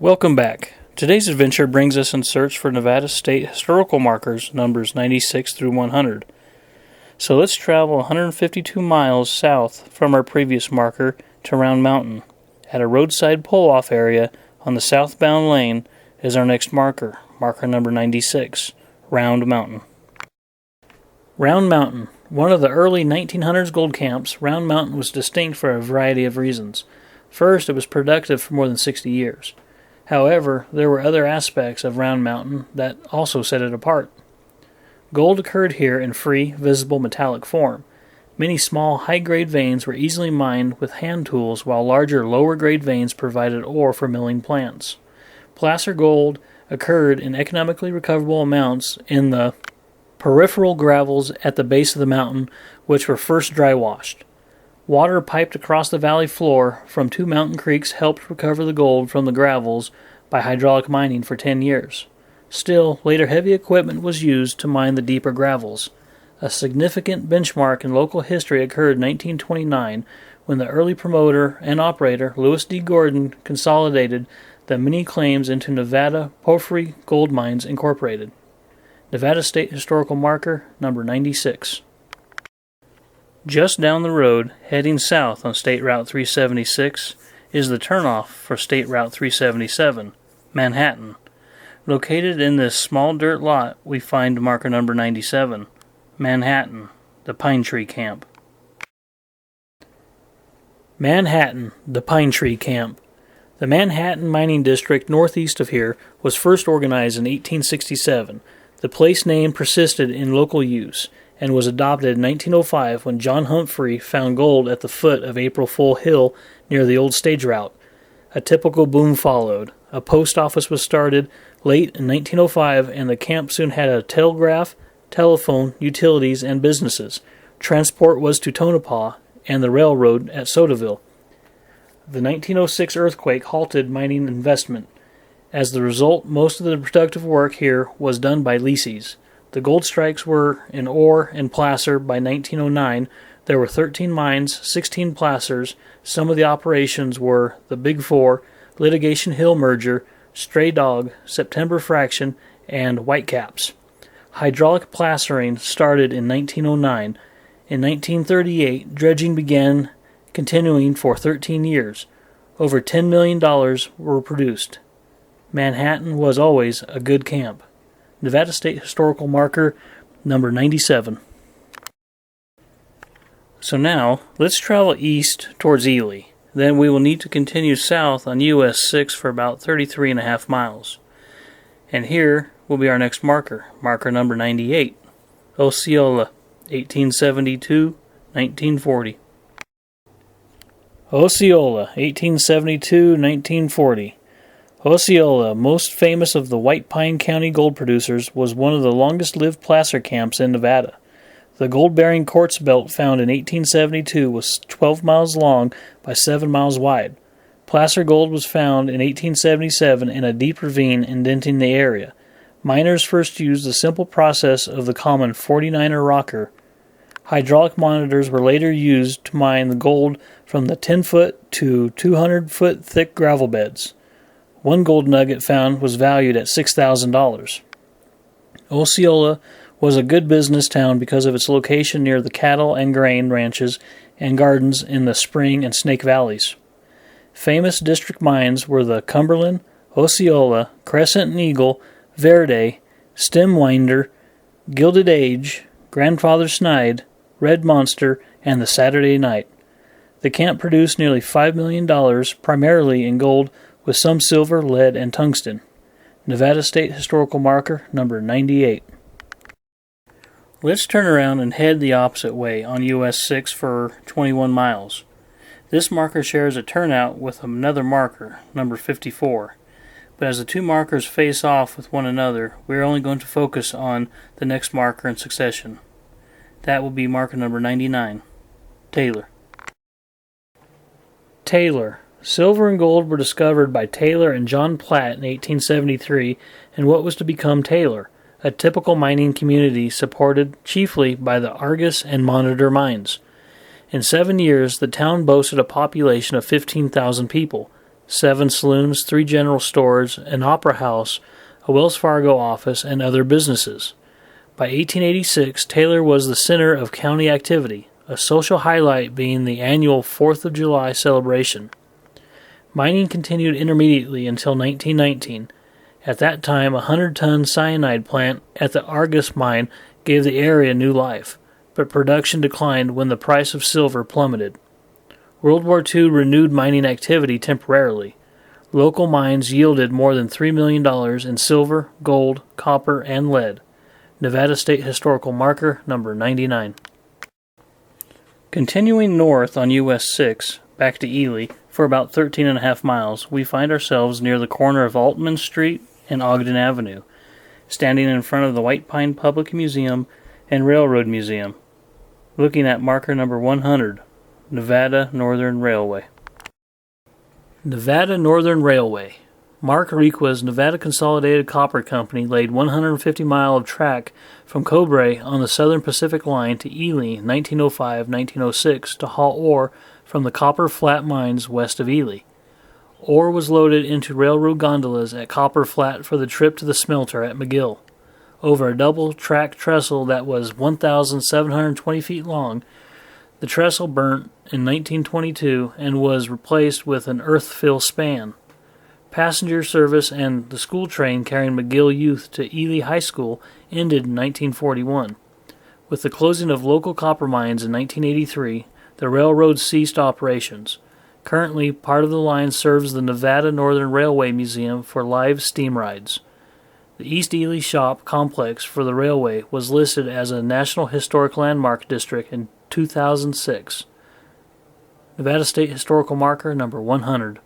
Welcome back. Today's adventure brings us in search for Nevada State historical markers numbers 96 through 100. So let's travel 152 miles south from our previous marker to Round Mountain. At a roadside pull-off area on the southbound lane is our next marker, marker number 96, Round Mountain. Round Mountain. One of the early 1900s gold camps, Round Mountain was distinct for a variety of reasons. First, it was productive for more than 60 years. However, there were other aspects of Round Mountain that also set it apart. Gold occurred here in free, visible metallic form. Many small, high-grade veins were easily mined with hand tools, while larger, lower-grade veins provided ore for milling plants. Placer gold occurred in economically recoverable amounts in the peripheral gravels at the base of the mountain, which were first dry-washed. Water piped across the valley floor from two mountain creeks helped recover the gold from the gravels by hydraulic mining for 10 years. Still, later heavy equipment was used to mine the deeper gravels. A significant benchmark in local history occurred in 1929 when the early promoter and operator, Lewis D. Gordon, consolidated the many claims into Nevada Porphyry Gold Mines Incorporated. Nevada State Historical Marker, number 96. Just down the road, heading south on State Route 376, is the turnoff for State Route 377, Manhattan. Located in this small dirt lot, we find marker number 97, Manhattan, the Pine Tree Camp. Manhattan, the Pine Tree Camp. The Manhattan Mining District northeast of here was first organized in 1867. The place name persisted in local use and was adopted in 1905 when John Humphrey found gold at the foot of April Fool Hill near the old stage route. A typical boom followed. A post office was started late in 1905, and the camp soon had a telegraph, telephone, utilities, and businesses. Transport was to Tonopah and the railroad at Sodaville. The 1906 earthquake halted mining investment. As the result, most of the productive work here was done by leasees. The gold strikes were in ore and placer by 1909. There were 13 mines, 16 placers. Some of the operations were the Big Four, Litigation Hill Merger, Stray Dog, September Fraction, and Whitecaps. Hydraulic placering started in 1909. In 1938, dredging began, continuing for 13 years. Over $10 million were produced. Manhattan was always a good camp. Nevada State Historical Marker, number 97. So now, let's travel east towards Ely. Then we will need to continue south on US 6 for about 33.5 miles. And here will be our next marker, marker number 98, Osceola, 1872-1940. Osceola, 1872-1940. Osceola, most famous of the White Pine County gold producers, was one of the longest-lived placer camps in Nevada. The gold-bearing quartz belt found in 1872 was 12 miles long by 7 miles wide. Placer gold was found in 1877 in a deep ravine indenting the area. Miners first used the simple process of the common 49er rocker. Hydraulic monitors were later used to mine the gold from the 10-foot to 200-foot thick gravel beds. One gold nugget found was valued at $6,000. Osceola was a good business town because of its location near the cattle and grain ranches and gardens in the Spring and Snake Valleys. Famous district mines were the Cumberland, Osceola, Crescent and Eagle, Verde, Stemwinder, Gilded Age, Grandfather Snide, Red Monster, and the Saturday Night. The camp produced nearly $5 million, primarily in gold, with some silver, lead, and tungsten. Nevada State Historical Marker, number 98. Let's turn around and head the opposite way on US 6 for 21 miles. This marker shares a turnout with another marker, number 54. But as the two markers face off with one another, we're only going to focus on the next marker in succession. That will be marker number 99, Taylor. Taylor. Silver and gold were discovered by Taylor and John Platt in 1873 in what was to become Taylor, a typical mining community supported chiefly by the Argus and Monitor mines. In 7 years, the town boasted a population of 15,000 people. 7 saloons, 3 general stores, an opera house, a Wells Fargo office, and other businesses. By 1886, Taylor was the center of county activity, a social highlight being the annual 4th of July celebration. Mining continued intermittently until 1919. At that time, a 100-ton cyanide plant at the Argus mine gave the area new life, but production declined when the price of silver plummeted. World War II renewed mining activity temporarily. Local mines yielded more than $3 million in silver, gold, copper, and lead. Nevada State Historical Marker, number 99. Continuing north on US 6, back to Ely, for about 13.5 miles, we find ourselves near the corner of Altman Street and Ogden Avenue, standing in front of the White Pine Public Museum and Railroad Museum, looking at marker number 100, Nevada Northern Railway. Nevada Northern Railway. Mark Requa's Nevada Consolidated Copper Company laid 150 miles of track from Cobre on the Southern Pacific Line to Ely in 1905-1906 to haul ore from the copper flat mines west of Ely. Ore was loaded into railroad gondolas at Copper Flat for the trip to the smelter at McGill. Over a double-track trestle that was 1,720 feet long, the trestle burnt in 1922 and was replaced with an earth-fill span. Passenger service and the school train carrying McGill youth to Ely High School ended in 1941. With the closing of local copper mines in 1983, the railroad ceased operations. Currently, part of the line serves the Nevada Northern Railway Museum for live steam rides. The East Ely Shop complex for the railway was listed as a National Historic Landmark District in 2006. Nevada State Historical Marker number 100.